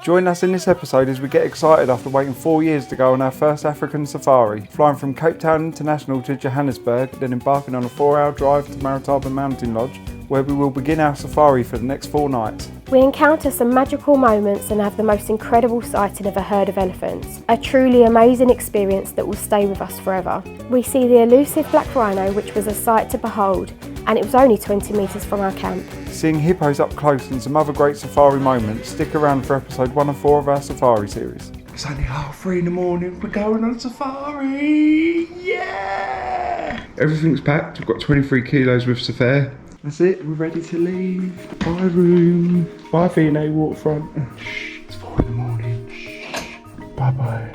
Join us in this episode as we get excited after waiting 4 years to go on our first African safari, flying from Cape Town International to Johannesburg, then embarking on a 4-hour drive to Marataba Mountain Lodge, where we will begin our safari for the next 4 nights. We encounter some magical moments and have the most incredible sighting of a herd of elephants. A truly amazing experience that will stay with us forever. We see the elusive black rhino, which was a sight to behold, and it was only 20 metres from our camp. Seeing hippos up close and some other great safari moments, stick around for episode 1 of 4 of our safari series. It's only 3:30 in the morning, we're going on safari! Yeah! Everything's packed, we've got 23 kilos with Safare. That's it, we're ready to leave. Bye room. Bye V&A waterfront. Shh, it's 4 in the morning. Shh. Bye bye.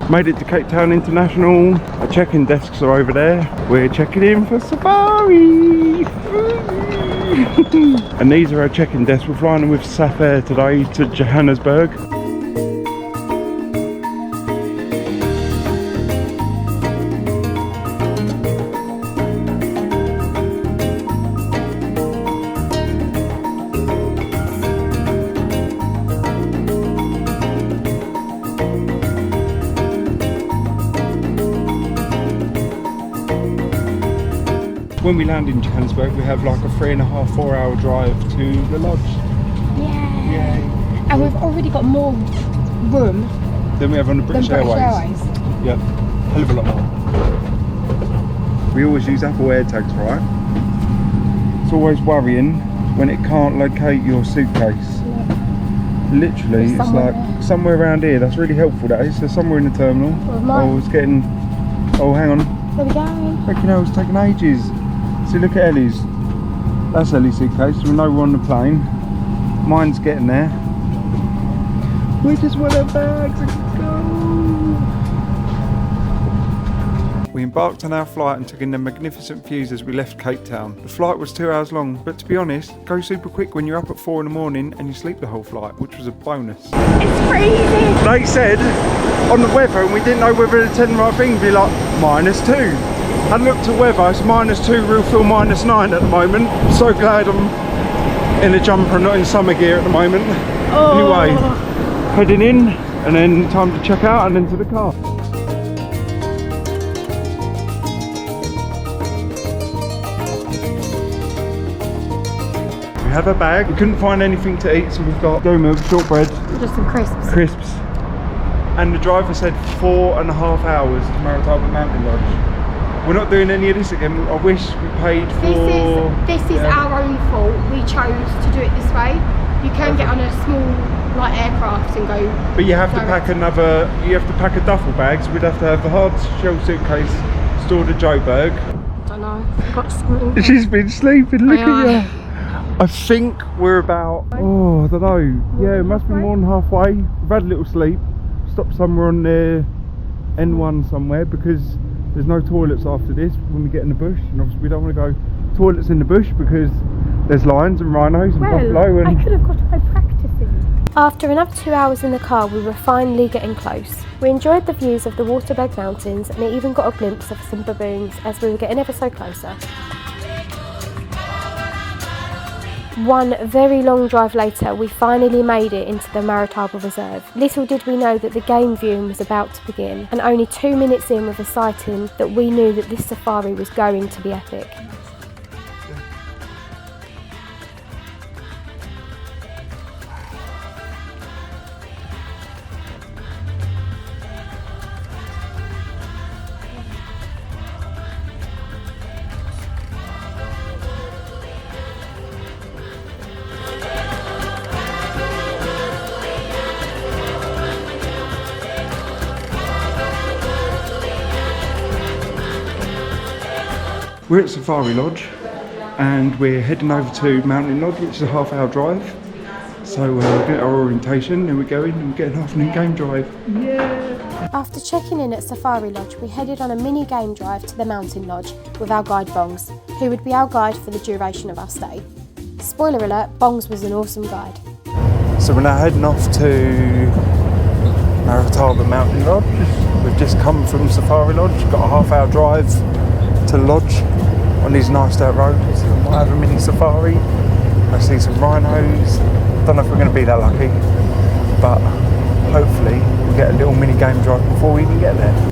Made it to Cape Town International. Our check-in desks are over there. We're checking in for safari. And these are our check-in desks. We're flying with Safare today to Johannesburg. When we land in Johannesburg, we have like a 3.5, 4 hour drive to the lodge. Yeah. And we've already got more room than we have on the British Airways. Yep, hell of a lot more. We always use Apple AirTags, right? It's always worrying when it can't locate your suitcase. Literally, it's like somewhere around here. That's really helpful, that is. So somewhere in the terminal. Oh, it's getting... Oh, hang on. There we go. Freaking hell, it's taking ages. See, look at Ellie's. That's Ellie's suitcase. We know we're on the plane. Mine's getting there. We just want our bags and go. We embarked on our flight and took in the magnificent views as we left Cape Town. The flight was 2 hours long, but to be honest, it goes super quick when you're up at 4 in the morning and you sleep the whole flight, which was a bonus. It's freezing. They said on the weather, and we didn't know whether to tell the right thing, be like -2. I looked at weather, it's -2, real feel -9 at the moment. I'm so glad I'm in a jumper and not in summer gear at the moment. Oh. Anyway, heading in and then time to check out and then to the car. We have a bag, we couldn't find anything to eat, so we've got dough milk, shortbread. Just some crisps. Crisps. And the driver said 4.5 hours to Marataba Mountain Lodge. We're not doing any of this again. I wish we paid for... This is our own fault. We chose to do it this way. You can get on a small aircraft and go. But you have to pack another. You have to pack a duffel bag. So we'd have to have a hard shell suitcase stored at Joburg. I don't know. I've got something. She's been sleeping. Look at you. I think we're about. Oh, I don't know. Yeah, it must be more than halfway. We've had a little sleep. Stopped somewhere on the N1 somewhere because there's no toilets after this when we get in the bush, and obviously we don't want to go toilets in the bush because there's lions and rhinos and buffalo and... I could have got away practicing. After another 2 hours in the car, we were finally getting close. We enjoyed the views of the Waterberg Mountains and even got a glimpse of some baboons as we were getting ever so closer. One very long drive later, we finally made it into the Marataba Reserve. Little did we know that the game viewing was about to begin, and only 2 minutes in with a sighting that we knew that this safari was going to be epic. We're at Safari Lodge and we're heading over to Mountain Lodge, which is a half-hour drive. So we'll get our orientation, then we're going and we're getting an afternoon game drive. Yeah! After checking in at Safari Lodge, we headed on a mini game drive to the Mountain Lodge with our guide Bongs, who would be our guide for the duration of our stay. Spoiler alert, Bongs was an awesome guide. So we're now heading off to Marataba Mountain Lodge. We've just come from Safari Lodge, got a half-hour drive to the lodge on these nice dirt roads. We might have a mini safari. I see some rhinos. Don't know if we're going to be that lucky. but hopefully we'll get a little mini game drive before we even get there.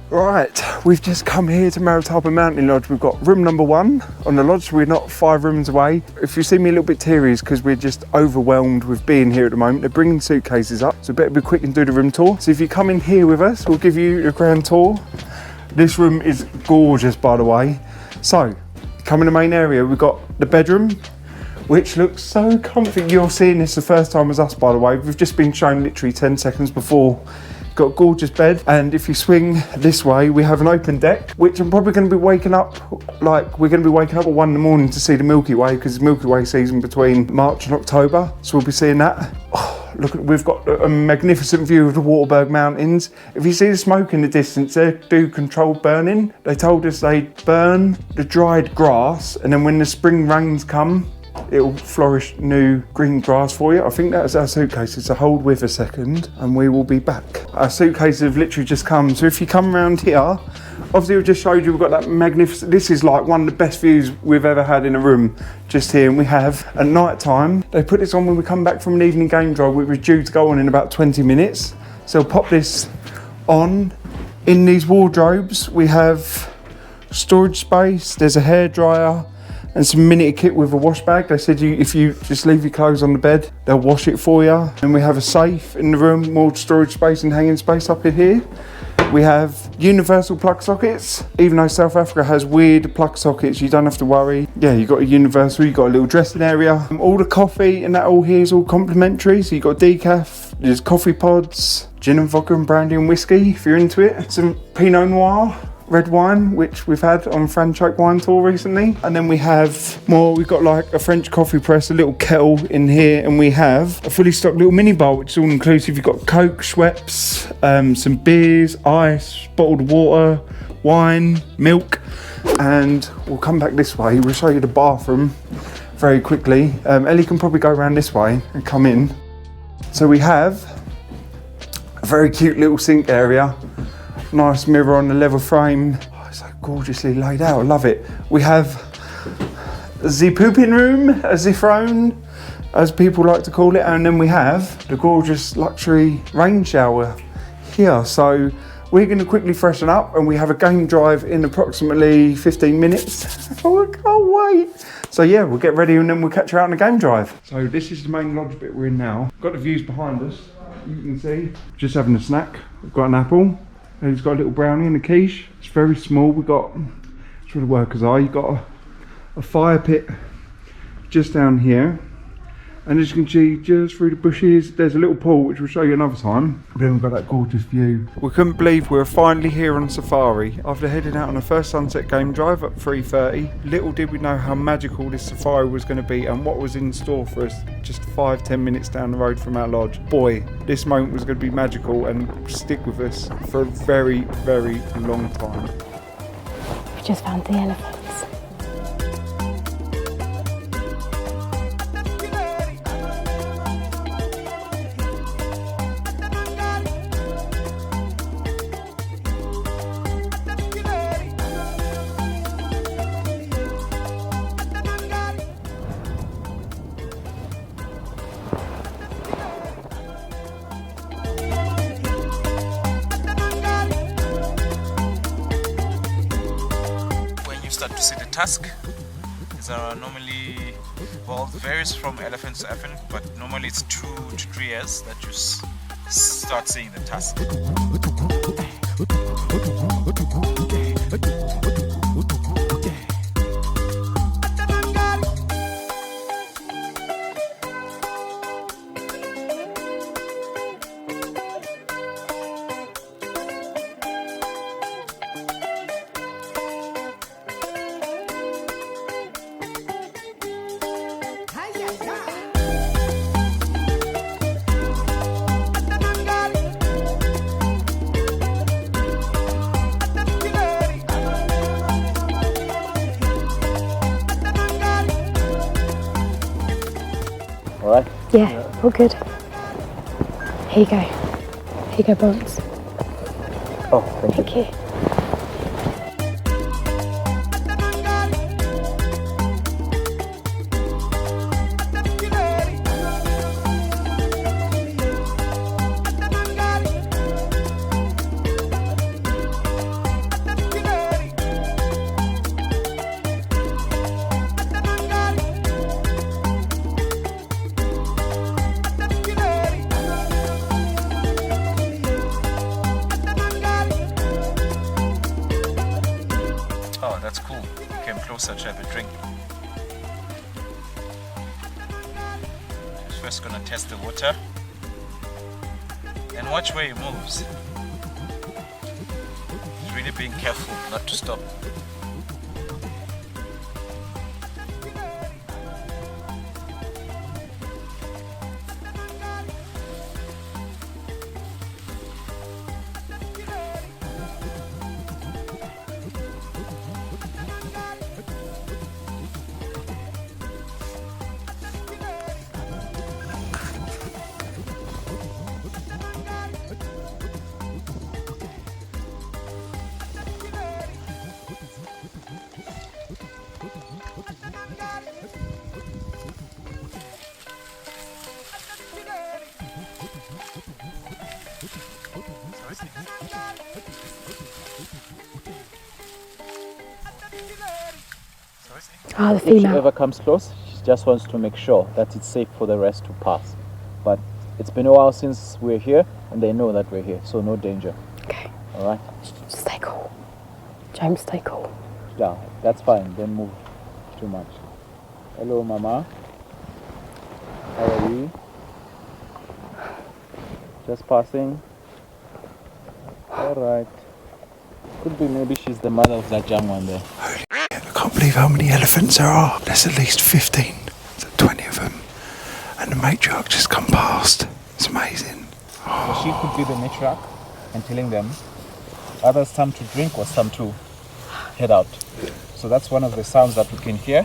Right, we've just come here to Marataba Mountain Lodge. We've got room number 1 on the lodge. We're not 5 rooms away. If you see me a little bit teary, it's because we're just overwhelmed with being here at the moment. They're bringing suitcases up, so better be quick and do the room tour. So if you come in here with us, we'll give you a grand tour. This room is gorgeous, by the way. So, come in the main area, we've got the bedroom, which looks so comfy. You're seeing this the first time as us, by the way. We've just been shown literally 10 seconds before. Got a gorgeous bed, and if you swing this way, we have an open deck, which I'm probably going to be waking up, we're going to be waking up at 1 in the morning to see the Milky Way, because it's Milky Way season between March and October, so we'll be seeing that. Oh, look, we've got a magnificent view of the Waterberg Mountains. If you see the smoke in the distance, they do controlled burning. They told us they burn the dried grass, and then when the spring rains come, it'll flourish new green grass for you. I think that's our suitcases, so hold with a second and we will be back. Our suitcases have literally just come, so if you come around here, obviously we just showed you we've got that magnificent, this is like one of the best views we've ever had in a room just here, and we have at night time, they put this on when we come back from an evening game drive, which was due to go on in about 20 minutes. So we'll pop this on. In these wardrobes we have storage space, there's a hairdryer, and some mini kit with a wash bag. They said if you just leave your clothes on the bed, they'll wash it for you. And we have a safe in the room, more storage space and hanging space up in here. We have universal plug sockets. Even though South Africa has weird plug sockets, you don't have to worry. Yeah, you've got a universal, you've got a little dressing area. All the coffee and that all here is all complimentary. So you've got decaf, there's coffee pods, gin and vodka and brandy and whiskey if you're into it. Some Pinot Noir, red wine, which we've had on Franchoke wine tour recently. And then we have more, we've got like a French coffee press, a little kettle in here, and we have a fully stocked little mini bar, which is all inclusive. You've got Coke, Schweppes, some beers, ice, bottled water, wine, milk. And we'll come back this way, we'll show you the bathroom very quickly. Ellie can probably go around this way and come in. So we have a very cute little sink area. Nice mirror on the level frame. Oh, it's so gorgeously laid out, I love it. We have the pooping room, a throne, as people like to call it, and then we have the gorgeous luxury rain shower here. So we're going to quickly freshen up, and we have a game drive in approximately 15 minutes. Oh, I can't wait. So yeah, we'll get ready and then we'll catch you out on the game drive. So this is the main lodge bit we're in now. Got the views behind us, you can see. Just having a snack, we've got an apple. And he's got a little brownie and a quiche. It's very small. We've got, it's where the workers are. You've got a fire pit just down here. And as you can see, just through the bushes, there's a little pool, which we'll show you another time. But then we've got that gorgeous view. We couldn't believe we were finally here on safari. After heading out on a first sunset game drive at 3:30, little did we know how magical this safari was going to be and what was in store for us just 5-10 minutes down the road from our lodge. Boy, this moment was going to be magical and stick with us for a very, very long time. We just found the elephants. start to see the tusk. These are normally, well, it varies from elephant to elephant, but normally it's 2 to 3 years that you start seeing the tusk. Alright? Yeah, all good. Here you go. Here you go, Brunch. Oh, thank you. Thank you. Oh, that's cool. You came closer to have a drink. Just first gonna test the water and watch where he moves. He's really being careful not to stop. Ah, the If she female. ever comes close, she just wants to make sure that it's safe for the rest to pass. But it's been a while since we're here, and they know that we're here, so no danger. Okay, Alright? stay cool. James, stay cool. Yeah, that's fine. Don't move too much. Hello, Mama. How are you? Just passing. Alright. Could be maybe she's the mother of that young one there. I can't believe how many elephants there are. There's at least 15, 20 of them. And the matriarch just come past. It's amazing. So she could be the matriarch and telling them either it's time to drink or it's time to head out. So that's one of the sounds that we can hear.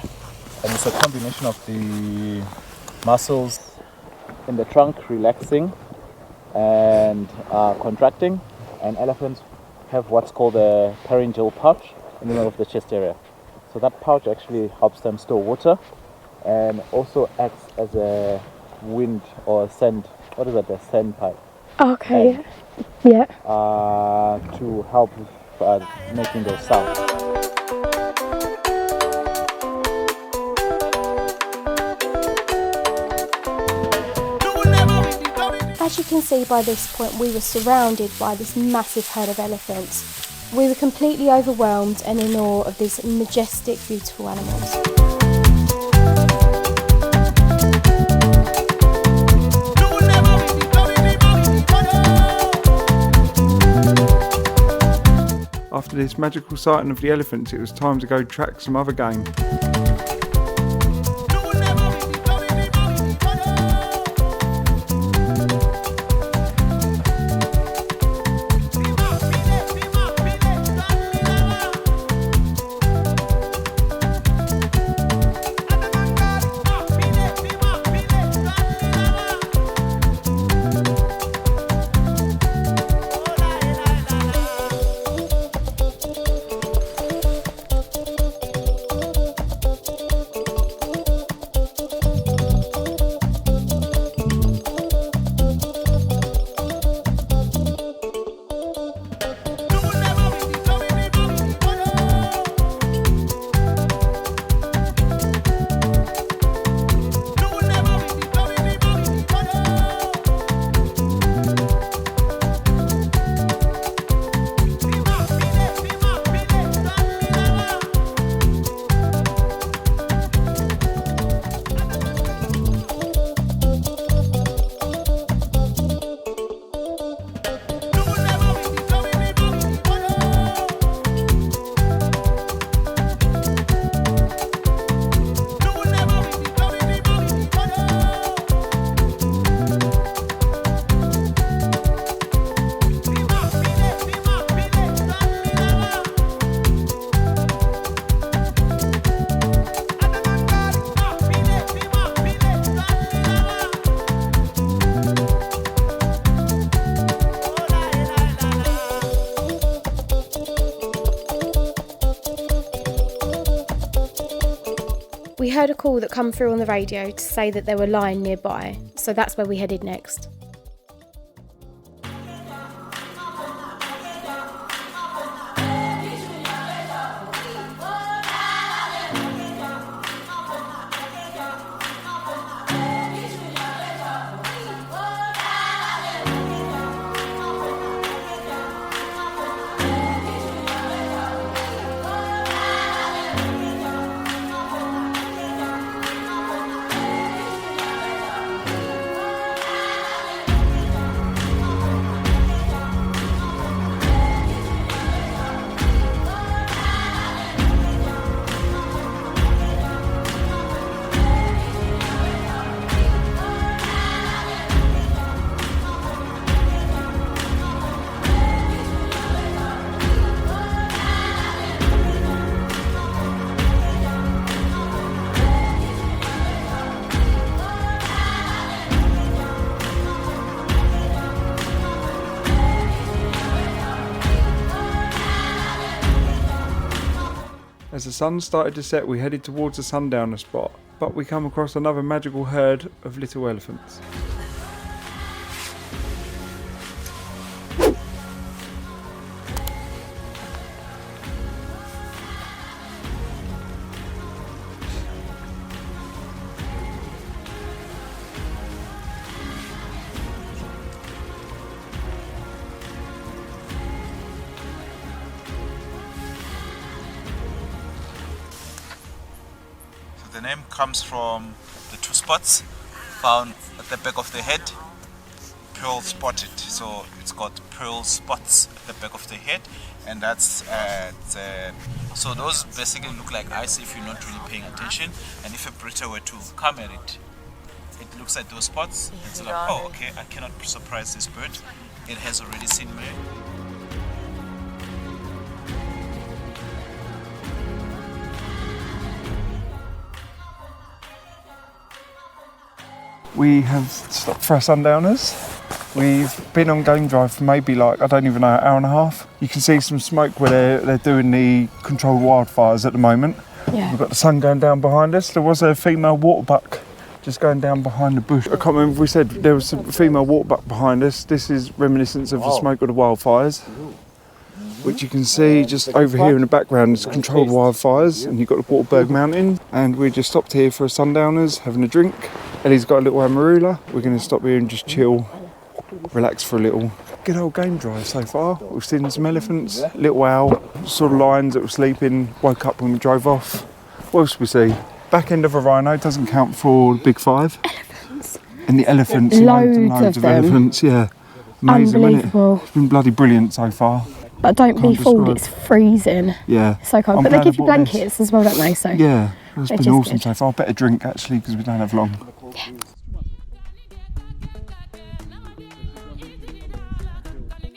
And it's a combination of the muscles In the trunk, relaxing and contracting. And elephants have what's called a pharyngeal pouch in the middle of the chest area. So that pouch actually helps them store water and also acts as a wind or a sand, what is that, a sandpipe, Okay, yeah. to help with making those sounds. As you can see by this point, we were surrounded by this massive herd of elephants. We were completely overwhelmed and in awe of these majestic, beautiful animals. After this magical sighting of the elephants, it was time to go track some other game. We heard a call that come through on the radio to say that there were lion nearby, so that's where we headed next. As the sun started to set, we headed towards the sundowner spot, but we come across another magical herd of little elephants. The name comes from the two spots found at the back of the head, pearl spotted. So it's got pearl spots at the back of the head, and that's so those basically look like ice if you're not really paying attention. And if a predator were to come at it, it looks at those spots. It's like, oh, okay, I cannot surprise this bird. It has already seen me. We have stopped for our sundowners. We've been on game drive for maybe like, I don't even know, an hour and a half. You can see some smoke where they're doing the controlled wildfires at the moment. Yeah. We've got the sun going down behind us. There was a female waterbuck just going down behind the bush. I can't remember if we said there was a female waterbuck behind us. This is reminiscence of the smoke of the wildfires, which you can see just over here in the background is controlled wildfires, and you've got the Waterberg Mountain. And we just stopped here for sundowners, having a drink. Ellie's got a little amarula. We're going to stop here and just chill, relax for a little. Good old game drive so far. We've seen some elephants, little owl, saw the lions that were sleeping, woke up when we drove off. What else we see? Back end of a rhino, doesn't count for the big five. Elephants. And the elephants, Loads loads of of them. elephants, yeah. Amazing, isn't it? Unbelievable. It's been bloody brilliant so far. But don't be Can't fooled, describe. it's freezing. Yeah. It's so cold. I'm But they glad give I you bought this. blankets as well, don't they? So Yeah, it's Which been is awesome good. so far. Better drink actually because we don't have long.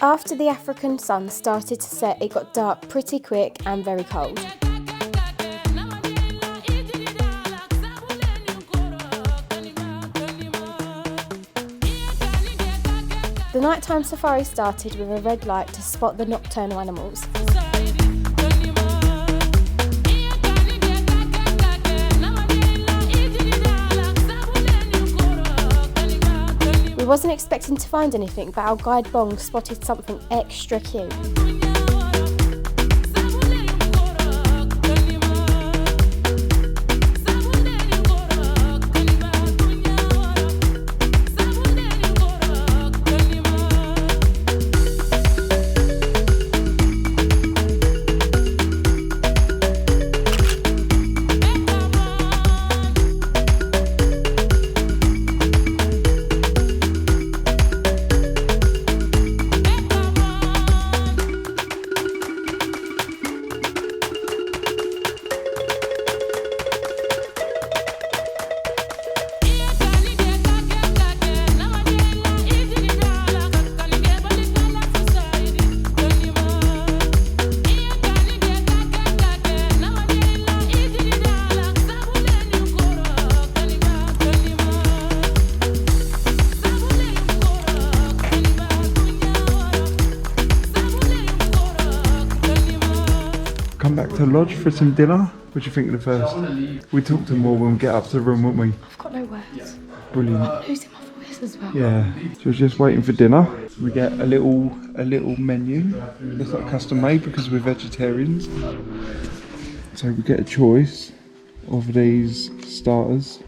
After the African sun started to set, it got dark pretty quick and very cold. The nighttime safari started with a red light to spot the nocturnal animals. We wasn't expecting to find anything, but our guide Bong spotted something extra cute. Come back to the lodge for some dinner. What do you think of the first? We talk to them more when we get up to the room, won't we? I've got no words. Brilliant. I'm losing my voice as well. Yeah. So we're just waiting for dinner. We get a little menu. It's not custom made because we're vegetarians. So we get a choice of these starters,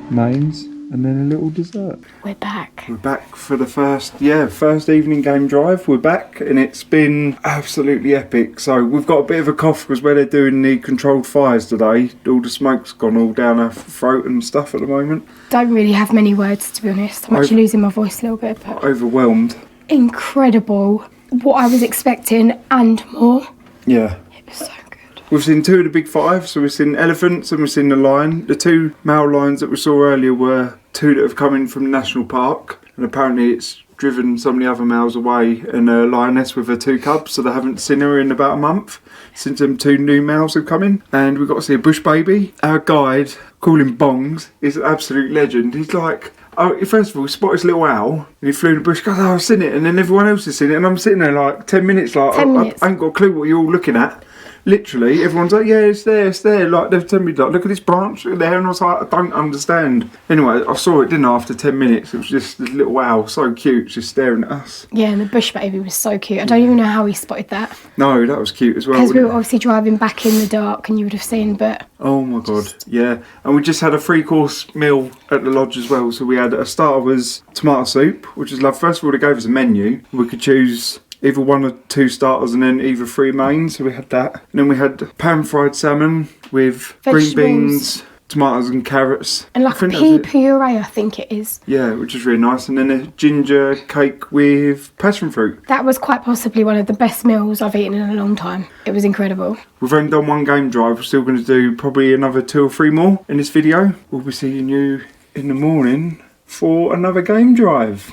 mains, and then a little dessert. We're back. We're back for the first evening game drive. We're back and it's been absolutely epic. So we've got a bit of a cough because where they're doing the controlled fires today, all the smoke's gone all down our throat and stuff at the moment. Don't really have many words, to be honest. I'm actually losing my voice a little bit, but Overwhelmed. incredible. What I was expecting and more. Yeah. It was so good. We've seen two of the big five, so we've seen elephants and we've seen the lion. The two male lions that we saw earlier were two that have come in from the national park, and apparently it's driven so many other males away, and a lioness with her two cubs, so they haven't seen her in about a month since them two new males have come in. And we've got to see a bush baby. Our guide, call him Bongs, is an absolute legend. He's like, oh, first of all, he spotted his little owl and he flew in the bush, goes, oh, I've seen it, and then everyone else has seen it, and I'm sitting there like 10 minutes like, 10 minutes. I ain't got a clue what you're all looking at. Literally, everyone's like, yeah, it's there. Like, they've told me, like, look at this branch there. And I was like, I don't understand. Anyway, I saw it, didn't I, after 10 minutes. It was just this little owl, so cute, just staring at us. Yeah, and the bush baby was so cute. I don't even know how he spotted that. No, that was cute as well. Because we were obviously driving back in the dark and you would have seen, but... Oh my God, yeah. And we just had a 3-course meal at the lodge as well. So we had a starter was tomato soup, which is lovely. First of all, they gave us a menu. We could choose either one or two starters and then either 3 mains, so we had that. And then we had pan-fried salmon with green beans, tomatoes and carrots. And like a pea puree, I think it is. Yeah, which is really nice. And then a ginger cake with passion fruit. That was quite possibly one of the best meals I've eaten in a long time. It was incredible. We've only done one game drive. We're still going to do probably another 2 or 3 more in this video. We'll be seeing you in the morning for another game drive.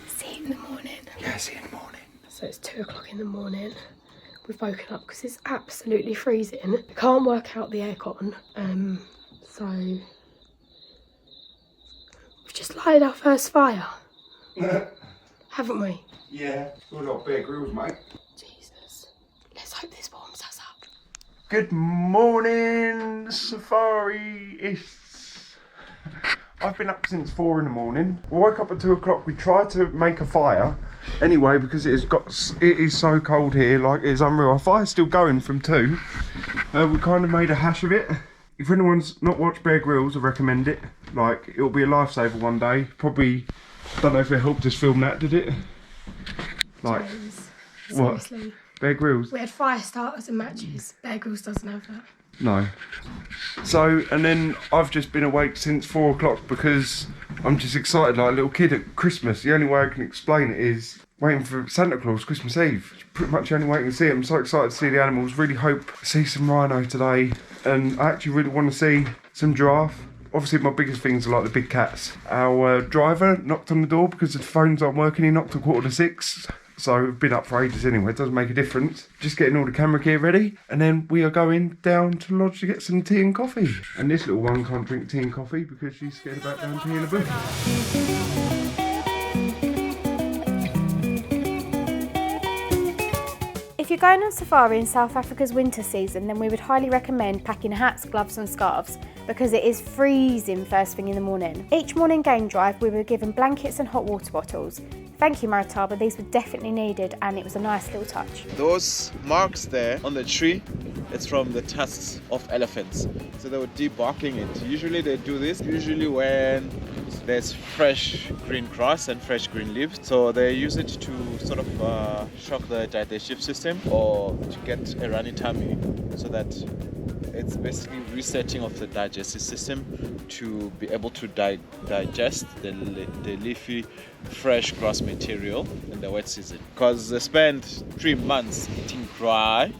See you in the morning. Yeah, see you in the morning. So it's 2 o'clock in the morning. We've woken up because it's absolutely freezing. We can't work out the aircon. So we've just lighted our first fire. Haven't we? Yeah, got a lot of Bear Grylls, mate. Jesus. Let's hope this warms us up. Good morning, safari-ists. I've been up since 4 in the morning. We woke up at 2 o'clock. We tried to make a fire. Anyway, because it is so cold here, like it's unreal. Our fire's still going from 2. We kind of made a hash of it. If anyone's not watched Bear Grylls, I recommend it. Like, it'll be a lifesaver one day. Probably, don't know if it helped us film that, did it? Like, James, what? seriously. Bear Grylls? We had fire starters and matches. Bear Grylls doesn't have that. No. So, and then I've just been awake since 4 o'clock because I'm just excited like a little kid at Christmas. The only way I can explain it is waiting for Santa Claus Christmas Eve. It's pretty much the only way I can see it. I'm so excited to see the animals. Really hope to see some rhino today. And I actually really want to see some giraffe. Obviously my biggest things are like the big cats. Our driver knocked on the door because the phones aren't working. He knocked at 5:45. So we've been up for ages anyway, it doesn't make a difference. Just getting all the camera gear ready, and then we are going down to the lodge to get some tea and coffee. And this little one can't drink tea and coffee because she's scared about down tea in the bush. If you're going on safari in South Africa's winter season, then we would highly recommend packing hats, gloves and scarves because it is freezing first thing in the morning. Each morning game drive we were given blankets and hot water bottles. Thank you Marataba, these were definitely needed and it was a nice little touch. Those marks there on the tree, it's from the tusks of elephants. So they were debarking it. Usually they do this, when there's fresh green grass and fresh green leaves. So they use it to sort of shock the digestive system or to get a runny tummy so that it's basically resetting of the digestive system to be able to digest the leafy fresh grass material in the wet season, because they spend 3 months eating dry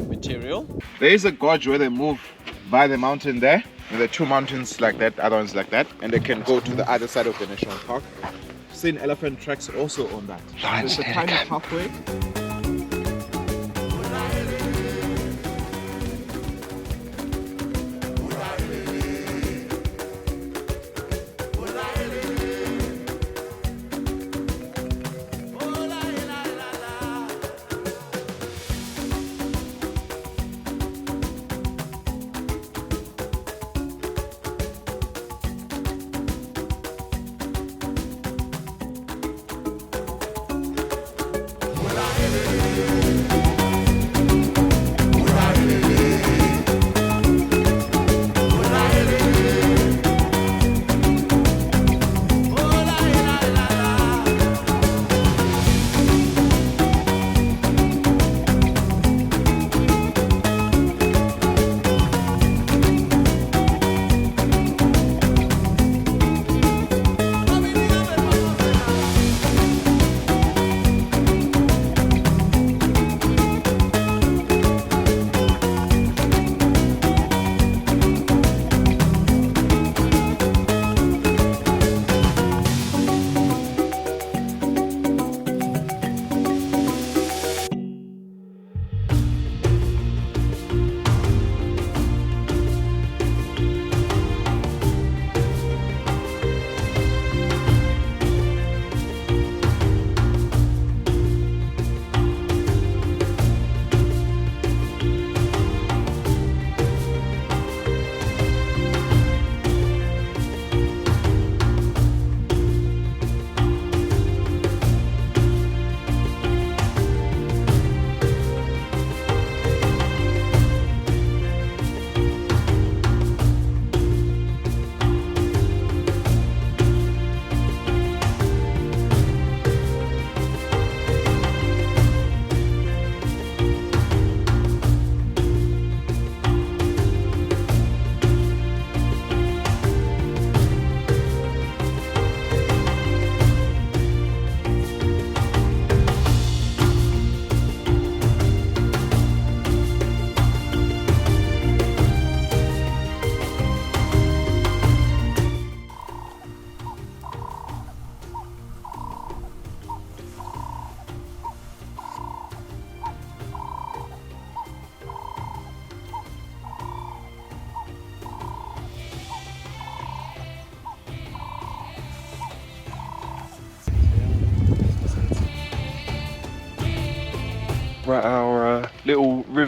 material. There is a gorge where they move by the mountain there, and there are 2 mountains like that, other ones like that, and they can go to the other side of the national park. Seen elephant tracks also on that. There's a tiny pathway.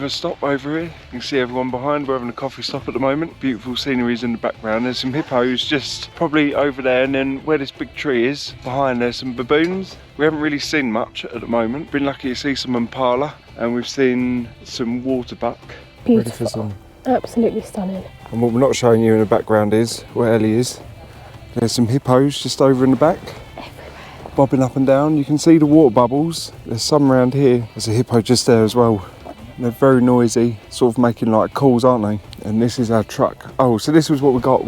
Weve stop over here. You can see everyone behind. We're having a coffee stop at the moment. Beautiful sceneries in the background. There's some hippos just probably over there, and then where this big tree is behind there's some baboons. We haven't really seen much at the moment. Been lucky to see some impala, and we've seen some water buck. Beautiful. Absolutely stunning. And what we're not showing you in the background is where Ellie is. There's some hippos just over in the back. Bobbing up and down. You can see the water bubbles. There's some around here. There's a hippo just there as well. And they're very noisy, sort of making like calls, aren't they? And this is our truck. Oh, so this was what we got.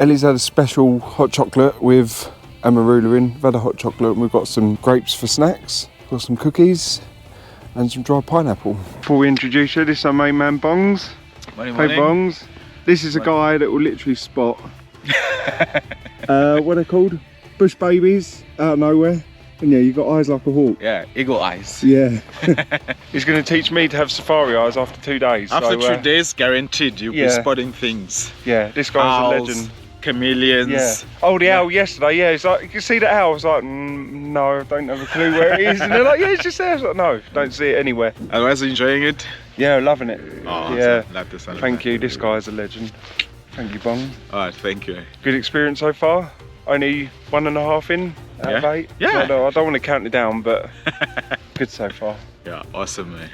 Ellie's had a special hot chocolate with a marula in. We've had a hot chocolate and we've got some grapes for snacks. Got some cookies and some dried pineapple. Before we introduce you, this is our main man Bongs. Morning, Hey Bongs. This is a guy that will literally spot what are they called? Bush babies out of nowhere. And yeah, you've got eyes like a hawk. Yeah, eagle eyes. Yeah. He's going to teach me to have safari eyes after 2 days. After 2 days, guaranteed you'll be spotting things. Yeah, this guy's a legend. Chameleons. Yeah. Oh, the owl yesterday, yeah. It's like, you can see the owl. I was like, no, I don't have a clue where it is. And they're like, yeah, it's just there. I was like, no, don't see it anywhere. Otherwise, enjoying it? Yeah, loving it. Oh, yeah. So thank you, this guy's a legend. Thank you, Bong. Alright, thank you. Good experience so far? Only 1.5 in out of 8? Yeah. I don't want to count it down, but good so far. Yeah, awesome, man.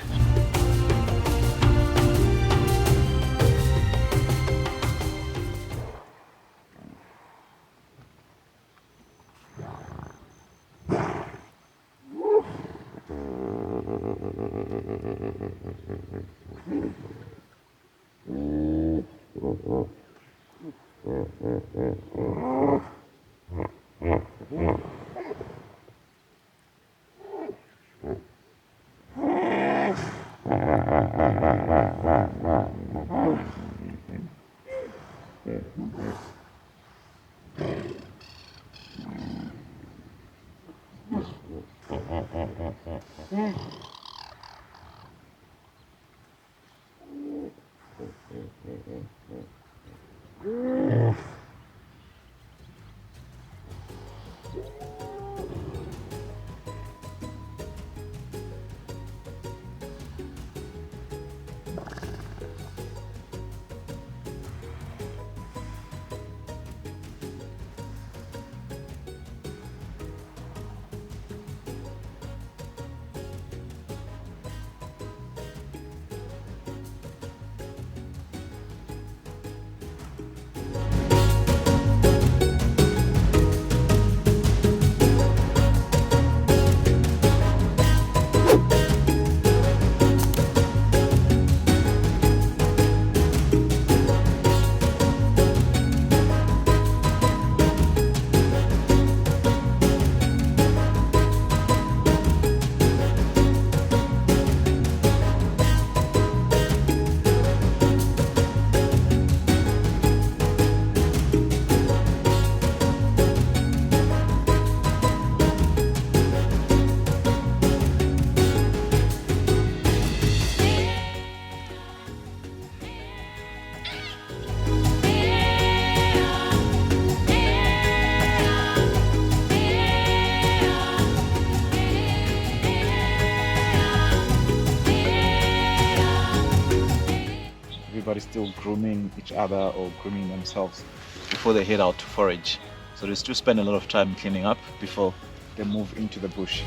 Everybody's still grooming each other or grooming themselves before they head out to forage. So they still spend a lot of time cleaning up before they move into the bush.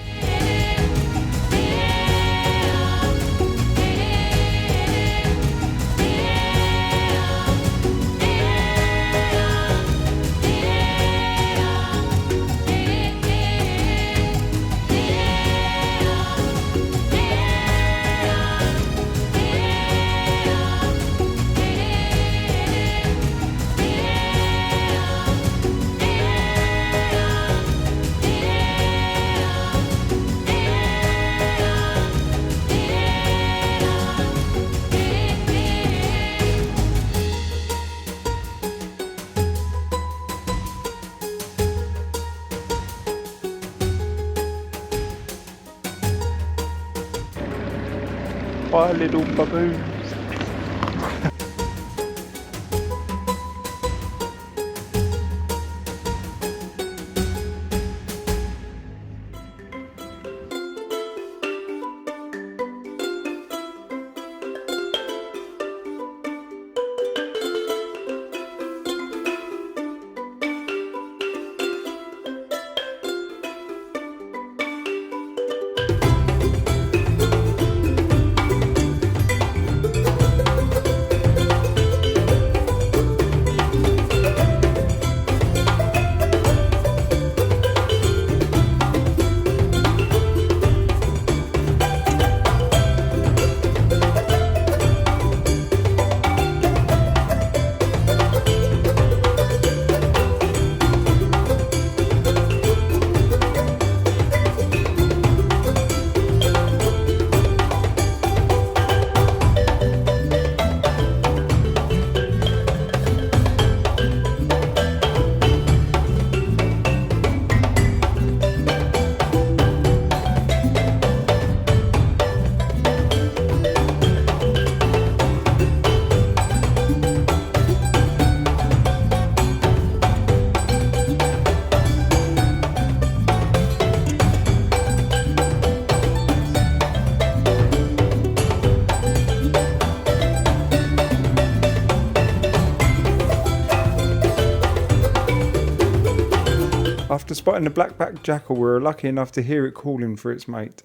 Bye, little baboons. After spotting the black-backed jackal, we were lucky enough to hear it calling for its mate.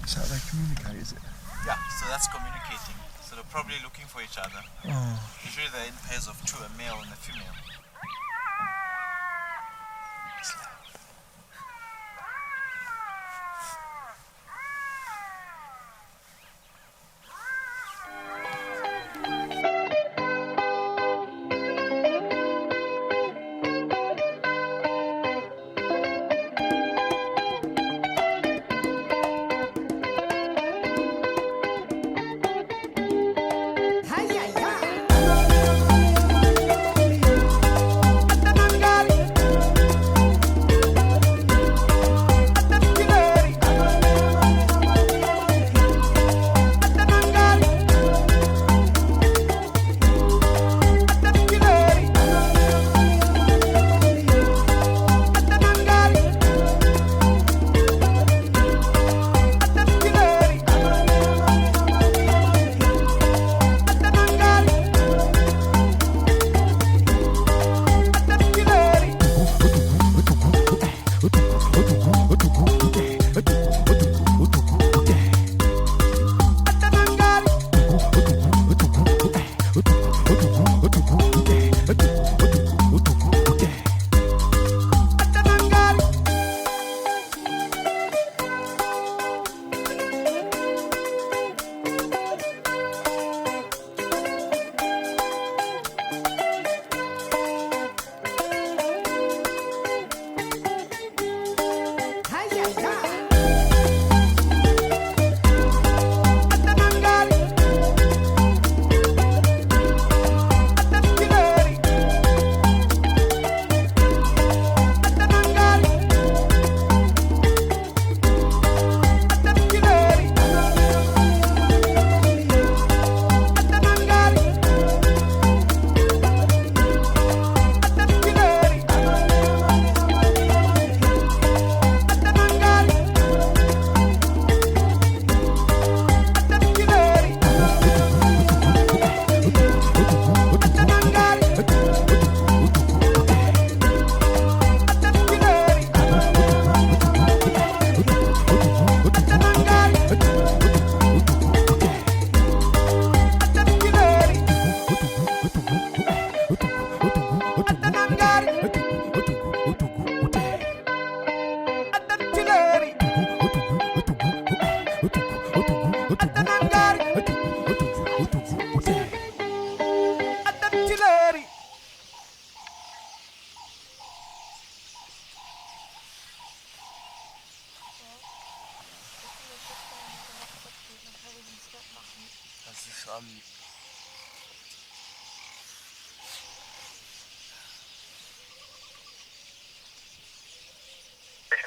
Is that how they communicate, is it? Yeah, so that's communicating. So they're probably looking for each other. Usually they're in pairs of two, a male and a female.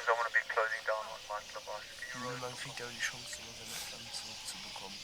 I'm going to be closing down on Marataba Mountain. Man kriegt ja die Chance, seine Flammen zurückzubekommen.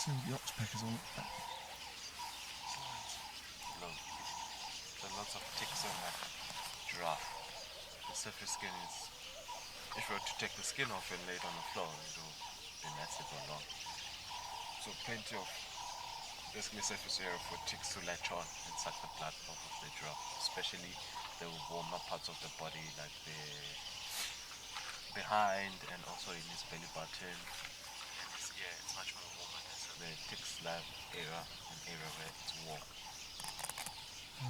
The oxpeckers on it. Look, there are lots of ticks on that giraffe. The surface skin is, if we were to take the skin off and lay it on the floor, it will be massive or long. So plenty of basically surface area for ticks to latch on and suck the blood off of the giraffe, especially the warmer parts of the body like the behind and also in his belly button. His ear, it's much more warmer. So the ticks love area, an area where it's warm. You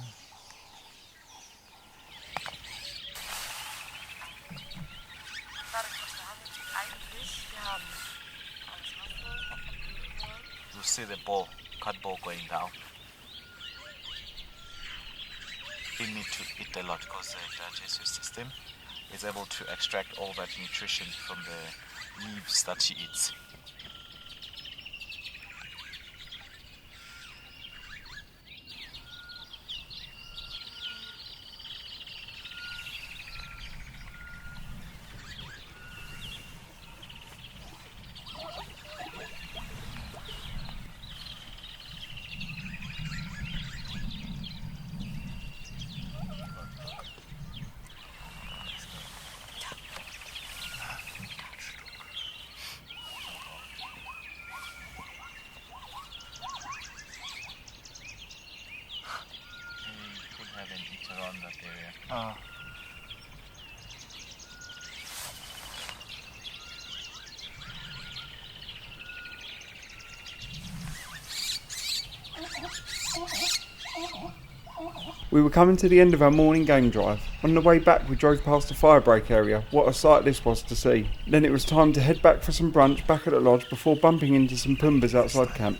see the cut ball going down. They need to eat a lot because the digestive system is able to extract all that nutrition from the leaves that she eats. Around that area. We were coming to the end of our morning game drive. On the way back we drove past the firebreak area. What a sight this was to see. Then it was time to head back for some brunch back at the lodge before bumping into some Pumbas outside camp.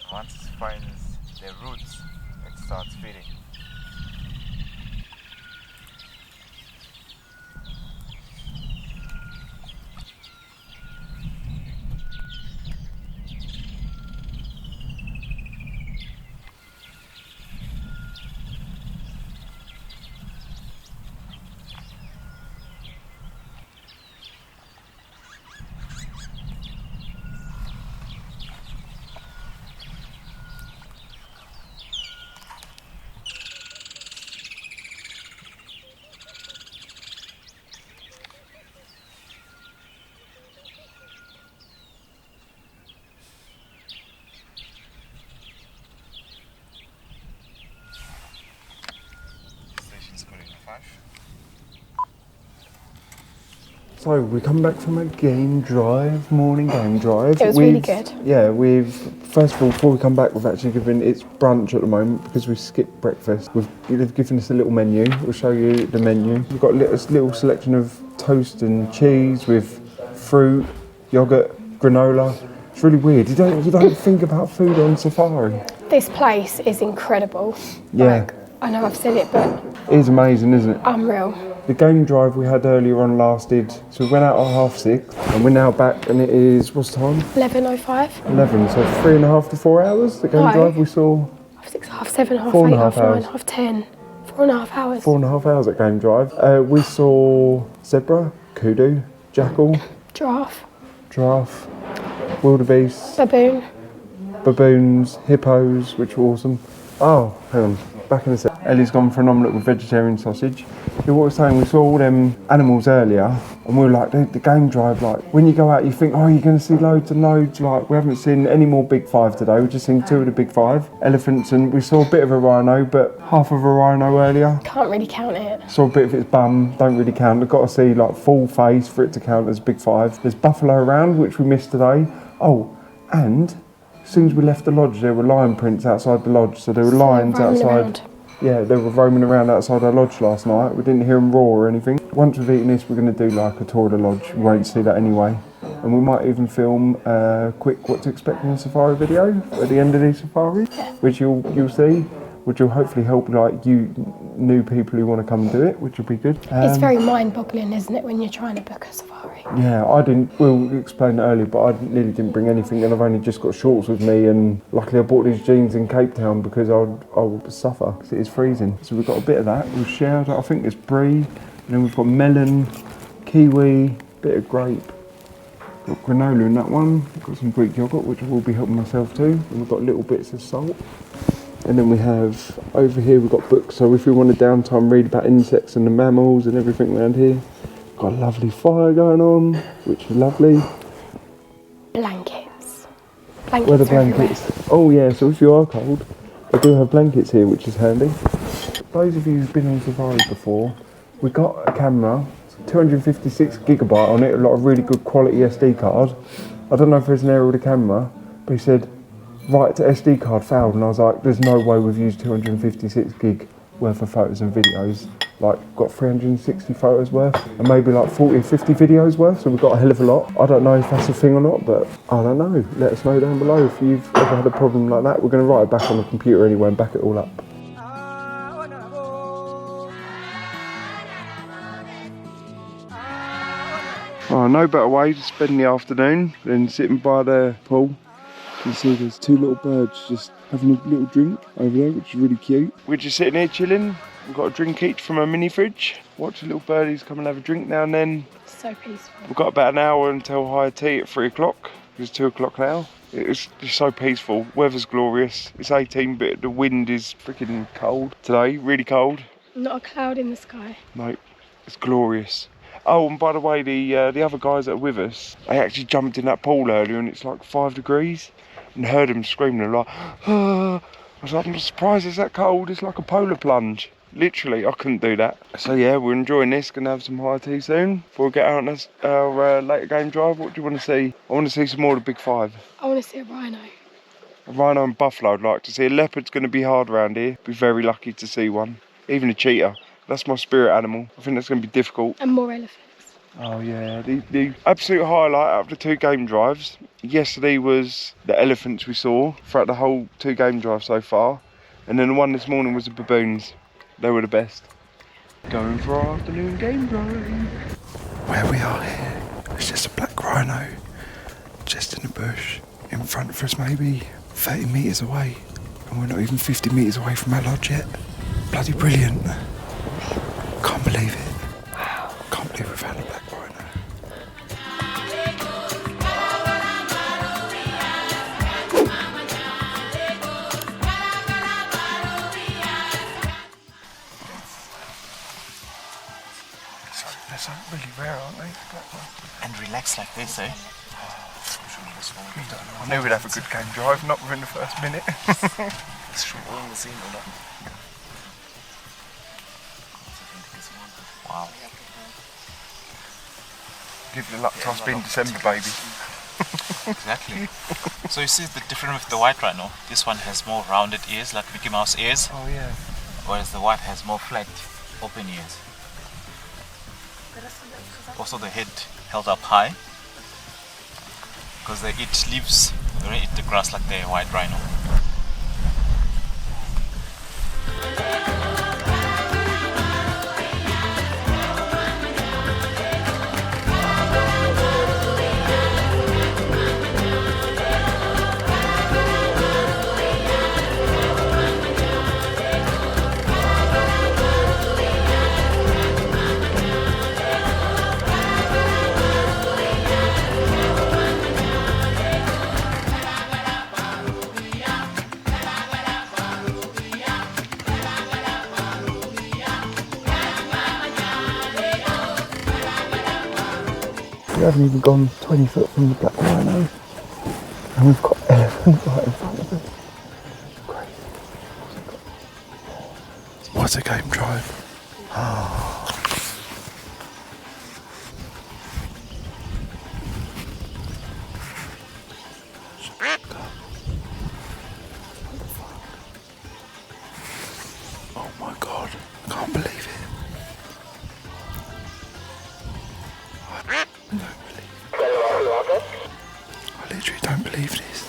Once it finds the roots, it starts feeding. So we come back from a game drive, morning game drive. It was really good. Yeah, first of all, before we come back, we've actually given, it's brunch at the moment because we skipped breakfast. They've given us a little menu. We'll show you the menu. We've got a little selection of toast and cheese with fruit, yogurt, granola. It's really weird. You don't think about food on safari. This place is incredible. Yeah. Like, I know I've said it, but It is amazing, isn't it? unreal. The game drive we had earlier on lasted, so we went out at 6:30 and we're now back and it is, what's the time? 11:05. 11, so 3.5 to 4 hours. The game No. drive we saw half 6, half 7, half 4.5 8, half 9, hours. half 10. 4.5 hours. 4.5 hours at game drive. We saw zebra, kudu, jackal, giraffe, wildebeest, baboons, hippos, which were awesome. Oh, hang on, back in a sec. Ellie's gone for an omelette with vegetarian sausage. What we were saying, we saw all them animals earlier and we were like, the game drive, like, when you go out you think, oh, you're going to see loads and loads. Like, we haven't seen any more big five today, we've just seen 2 of the big 5. Elephants, and we saw a bit of a rhino, but half of a rhino earlier. Can't really count it. Saw a bit of its bum, don't really count. We've got to see like full face for it to count as big 5. There's buffalo around, which we missed today. Oh, and as soon as we left the lodge, there were lion prints outside the lodge. So there were lions outside. Around. Yeah, they were roaming around outside our lodge last night. We didn't hear them roar or anything. Once we've eaten this, we're going to do like a tour of the lodge. We won't see that anyway. And we might even film a quick what to expect in a safari video at the end of the safari, which you'll see, which will hopefully help like you new people who want to come and do it, which will be good. It's very mind-boggling, isn't it, when you're trying to book a safari? Yeah, I didn't, we'll explain it earlier, but I nearly didn't bring anything and I've only just got shorts with me, and luckily I bought these jeans in Cape Town because I would suffer because it is freezing. So we've got a bit of that. We've shared, I think it's brie, and then we've got melon, kiwi, bit of grape. Got granola in that one. We've got some Greek yogurt, which I will be helping myself to. And we've got little bits of salt. And then we have, over here we've got books, so if we want a downtime read about insects and the mammals and everything around here. Got a lovely fire going on, which is lovely. Blankets. Blankets where the are everywhere. blankets. Oh yeah, so if you are cold, they do have blankets here, which is handy. Those of you who've been on safari before, we got a camera, 256 gigabyte on it, a lot of really good quality SD card. I don't know if there's an error with the camera, but he said, right to SD card failed, and I was like, there's no way we've used 256 gig worth of photos and videos. Like, got 360 photos worth, and maybe like 40 or 50 videos worth, so we've got a hell of a lot. I don't know if that's a thing or not, but I don't know. Let us know down below if you've ever had a problem like that. We're going to write it back on the computer anyway and back it all up. Oh, no better way to spend the afternoon than sitting by the pool. You can see there's two little birds just having a little drink over there, which is really cute. We're just sitting here chilling. We've got a drink each from a mini fridge. Watch the little birdies come and have a drink now and then. So peaceful. We've got about an hour until high tea at 3 o'clock. It's 2 o'clock now. It's just so peaceful. Weather's glorious. It's 18, but the wind is freaking cold today, really cold. Not a cloud in the sky. No, it's glorious. Oh, and by the way, the other guys that are with us, they actually jumped in that pool earlier and it's like 5 degrees. And heard them screaming, they're like, ah. I was like, I'm not surprised it's that cold, it's like a polar plunge. Literally, I couldn't do that. So yeah, we're enjoying this, gonna have some high tea soon. Before we get out on our later game drive, what do you want to see? I want to see some more of the big five. I want to see a rhino. A rhino and buffalo I'd like to see. A leopard's gonna be hard around here. Be very lucky to see one. Even a cheetah. That's my spirit animal. I think that's gonna be difficult. And more elephants. Oh yeah, the absolute highlight out of the 2 game drives yesterday was the elephants we saw throughout the whole 2 game drive so far, and then the one this morning was the baboons. They were the best. Going for our afternoon game drive. Where we are here, it's just a black rhino, just in the bush, in front of us maybe 30 metres away, and we're not even 50 metres away from our lodge yet. Bloody brilliant. Can't believe it. Can't believe we found a black rhino. They're really rare, aren't they? And relax like this, eh? I knew we'd have a good game drive, not within the first minute. Ist schon oben gesehen, oder? Wow. Give you luck, it's been December, baby. Exactly. So you see the difference with the white rhino? This one has more rounded ears, like Mickey Mouse ears, Oh yeah. whereas the white has more flat, open ears. Also the head held up high, because they eat leaves, they don't eat the grass like the white rhino. We haven't even gone 20 foot from the black rhino, and we've got elephants right in front of us. Crazy. What's a game drive? Oh my god, I can't believe it. I literally don't believe this.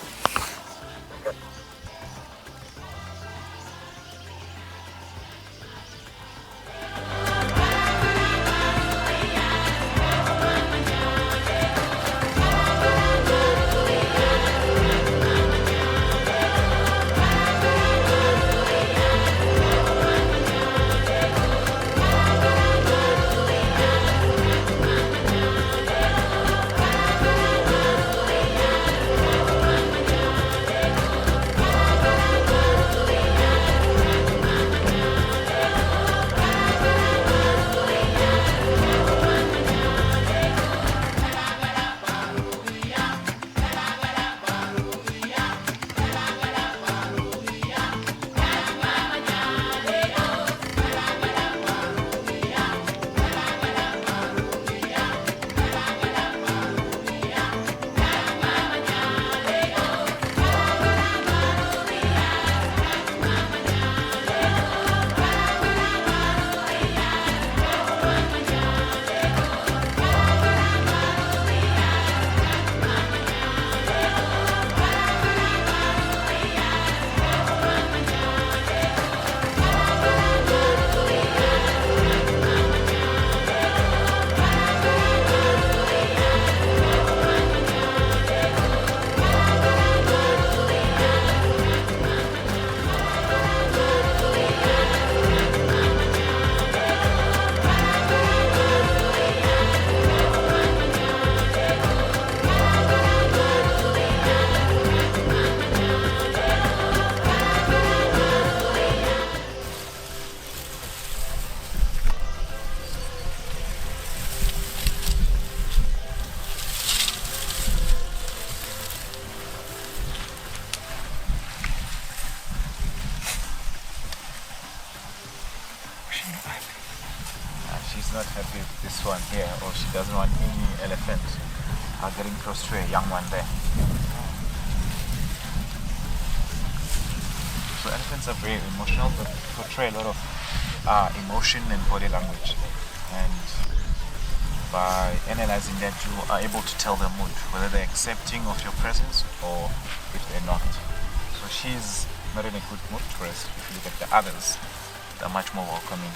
she's not happy with this one here, or she doesn't want any elephant getting close to a young one there. So elephants are very emotional, but portray a lot of emotion and body language. And by analyzing that, you are able to tell their mood, whether they're accepting of your presence or if they're not. So she's not in a good mood, whereas if you look at the others, they're much more welcoming.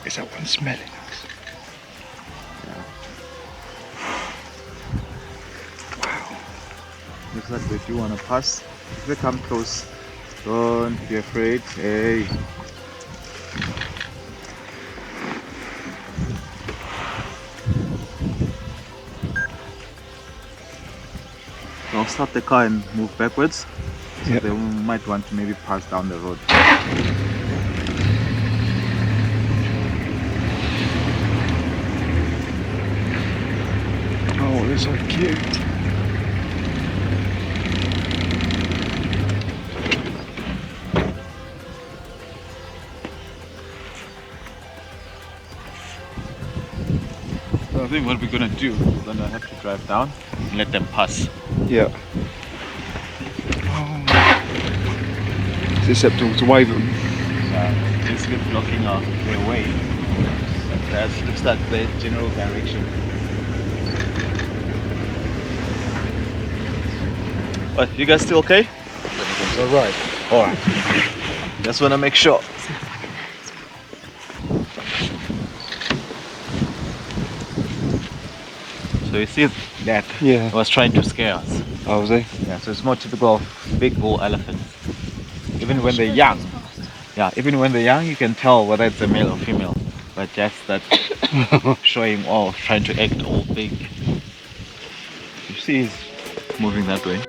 Is that one smelling us? Wow. Looks like they do want to pass. If they come close, don't be afraid. Hey. I'll stop the car and move backwards. So Yep. they might want to maybe pass down the road. Oh, they're so cute. So I think what we're gonna do, we're gonna have to drive down and let them pass. Yeah. Oh. Is it acceptable to wave them? Basically blocking their way. That looks like the general direction. What, you guys still okay? Alright. Alright. Just wanna make sure. So you see that Yeah. was trying to scare us. Oh, was he? Yeah, so it's more typical of big bull elephants. Even when they're young. Yeah, even when they're young you can tell whether it's a male or female. But just that showing off, trying to act all big. You see he's moving that way.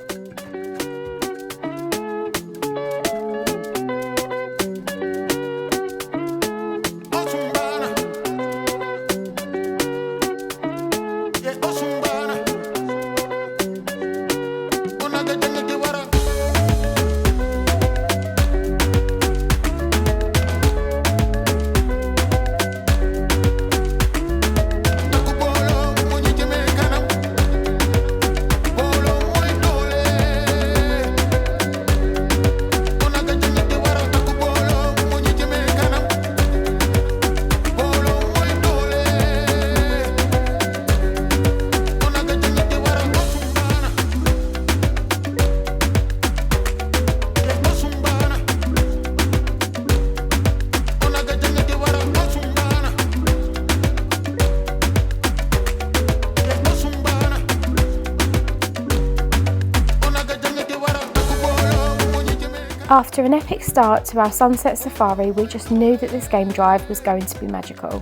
After an epic start to our sunset safari, we just knew that this game drive was going to be magical.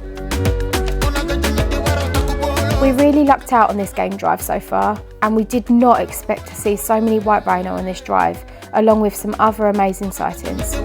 We really lucked out on this game drive so far, and we did not expect to see so many white rhino on this drive, along with some other amazing sightings.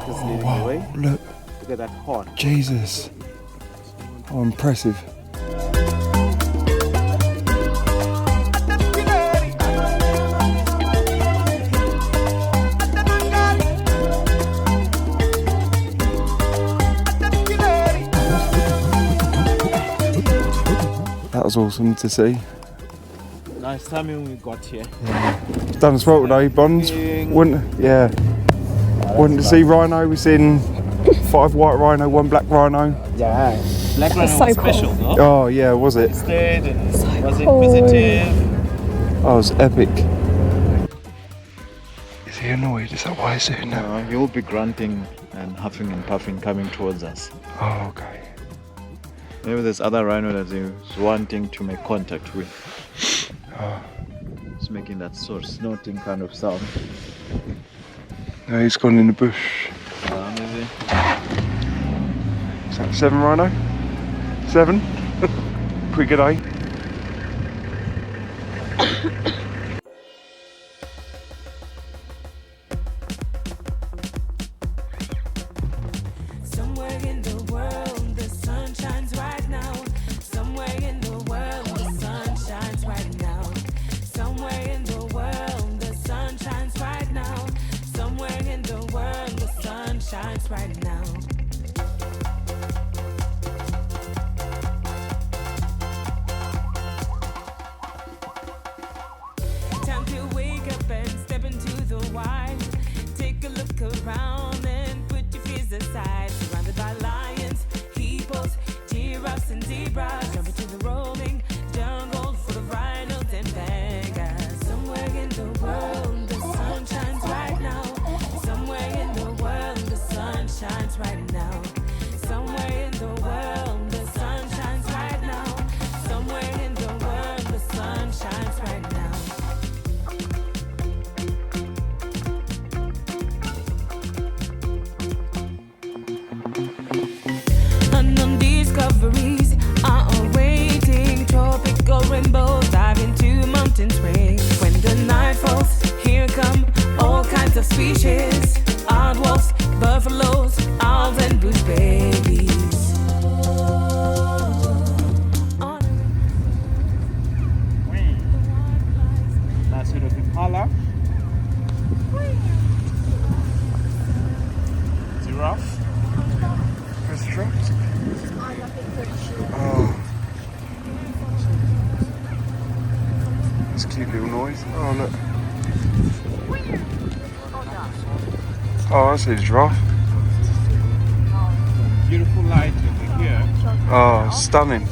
Just leading the way. Look, Look at that horn. Jesus. Oh, impressive. That was awesome to see. Nice timing we got here. Done us well today, Bonds. Wouldn't to see rhino. We've seen 5 white rhino, 1 black rhino. Yeah. Black rhino so was special, cool. no? Oh yeah, was it? Stayed and was cool. inquisitive. Oh, it was epic. Is he annoyed? Is that why he's doing that? He will be grunting and huffing and puffing coming towards us. Oh, okay. Maybe there's other rhino that he's wanting to make contact with. He's making that sort of snorting kind of sound. No, he's gone in the bush. Maybe. Is that 7 rhino? 7? Pretty good, eh? Somewhere in the world, the sun shines right now. Somewhere in the world, the sun shines right now. Somewhere in the world, the sun shines right now. Somewhere in the world, the sun shines right now. Time to wake up and step into the wild. Take a look around and put your fears aside. Surrounded by lions, hippos, giraffes and zebras. Jump into the roaming jungle full of rhinos and pangas. Somewhere in the world, the sun shines right now. Somewhere in the world, the sun shines right now. Somewhere in the world, the sun shines right now. Somewhere in the world, the sun shines right now. Unknown discoveries are awaiting. Tropical rainbows dive into mountains ring. When the night falls, here come all kinds of species. Aardwolves, buffaloes, owls and goose babies. Nice little impala. Giraffe. Oh. That's a cute little noise. Oh, look. Oh, I see the giraffe. Beautiful light over here. Oh, stunning.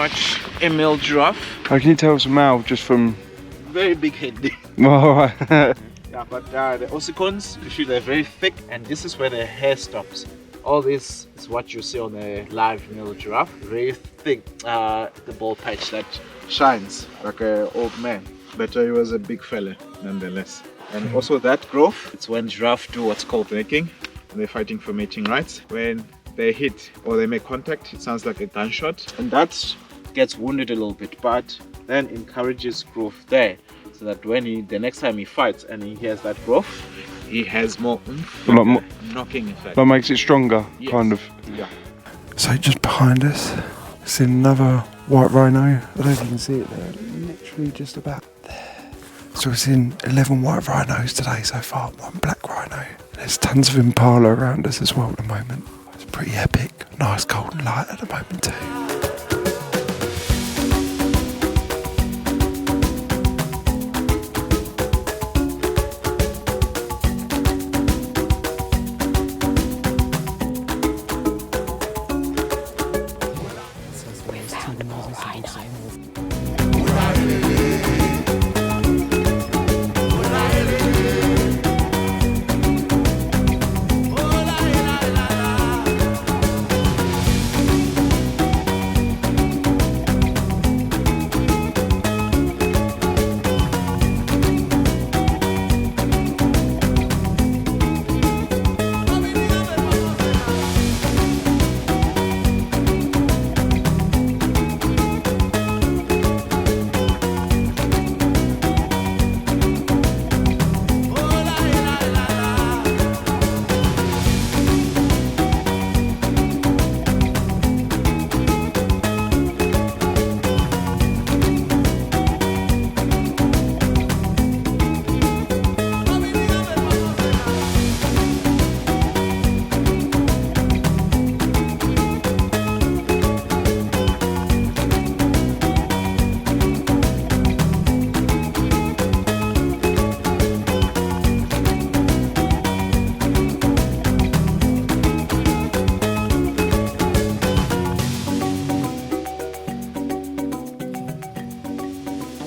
much a male giraffe. How can you tell it's a male just from... Very big head. Alright. Yeah, but the ossicons, they're very thick, and this is where the hair stops. All this is what you see on a live male giraffe. Very thick, the bald patch that shines like an old man. But he was a big fella nonetheless. And also that growth, it's when giraffe do what's called mating. And they're fighting for mating rights. When they hit or they make contact, it sounds like a gunshot. And that gets wounded a little bit, but then encourages growth there. So that when the next time he fights and he hears that growth, he has more oomph, Like more, knocking effect. that makes it stronger, Yes. kind of. Yeah. So just behind us, see another white rhino. I don't know if you can see it there, literally just about there. So we've seen 11 white rhinos today so far, 1 black rhino. There's tons of impala around us as well at the moment. It's pretty epic, nice golden light at the moment too.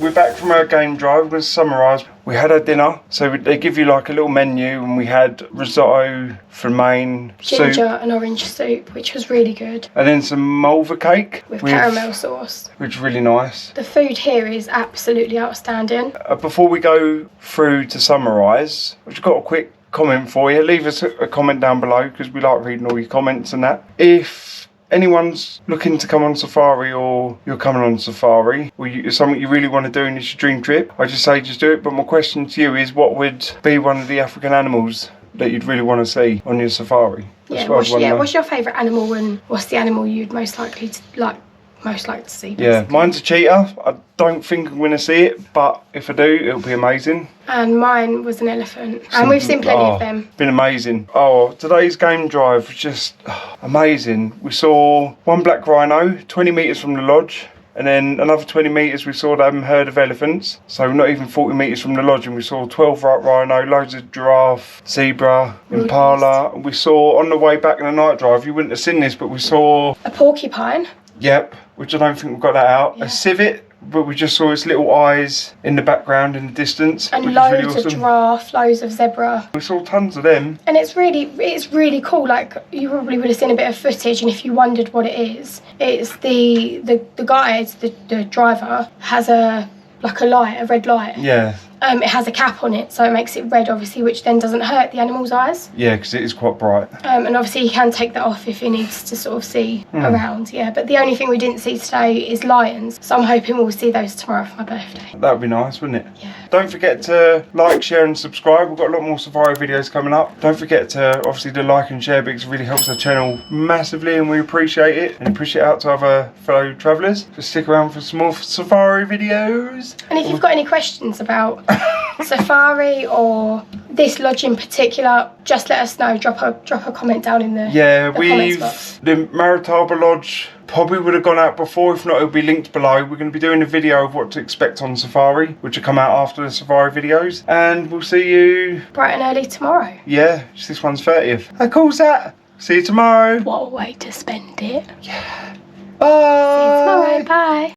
We're back from our game drive. I'm going to summarise. We had our dinner, so they give you like a little menu, and we had risotto, romaine, Ginger soup, and orange soup, which was really good, and then some malva cake with caramel sauce. which is really nice. The food here is absolutely outstanding. Before we go through to summarise, I've just got a quick comment for you. Leave us a comment down below because we like reading all your comments and that. If anyone's looking to come on safari, or you're coming on safari, or it's something you really want to do and it's your dream trip, I just say just do it. But my question to you is, what would be one of the African animals that you'd really want to see on your safari? That's what I'd wanna know. What's your favourite animal, and what's the animal you'd most likely to see? Yeah, basically? mine's a cheetah. I don't think I'm going to see it, but if I do, it'll be amazing. And mine was an elephant, and we've seen plenty of them. Been amazing. Oh, today's game drive was just amazing. We saw 1 black rhino 20 metres from the lodge, and then another 20 metres we saw that herd of elephants. So not even 40 metres from the lodge, and we saw 12 white rhino, loads of giraffe, zebra, impala. We saw on the way back in the night drive, you wouldn't have seen this, but we saw A porcupine. Yep, which I don't think we've got that out. Yeah. A civet, but we just saw its little eyes in the background in the distance. And which loads is really awesome. of giraffe, loads of zebra. We saw tons of them. And it's really cool. Like, you probably would have seen a bit of footage, and if you wondered what it is, it's the guide, the driver, has a red light. Yeah. It has a cap on it, so it makes it red, obviously, which then doesn't hurt the animal's eyes. Yeah, because it is quite bright. And obviously he can take that off if he needs to sort of see around, yeah. But the only thing we didn't see today is lions, so I'm hoping we'll see those tomorrow for my birthday. That would be nice, wouldn't it? Yeah. Don't forget to like, share and subscribe. We've got a lot more safari videos coming up. Don't forget to obviously to like and share, because it really helps the channel massively and we appreciate it. And push it out to other fellow travellers. So stick around for some more safari videos. And if you've got any questions about safari or this lodge in particular, just let us know. Drop a comment down in the comments box. The Marataba Lodge probably would have gone out before. If not, it'll be linked below. We're going to be doing a video of what to expect on safari, which will come out after the safari videos, and we'll see you Bright and early tomorrow. yeah, this one's 30th. How cool's that? See you tomorrow. What a way to spend it. Yeah. Bye. See you tomorrow. Bye.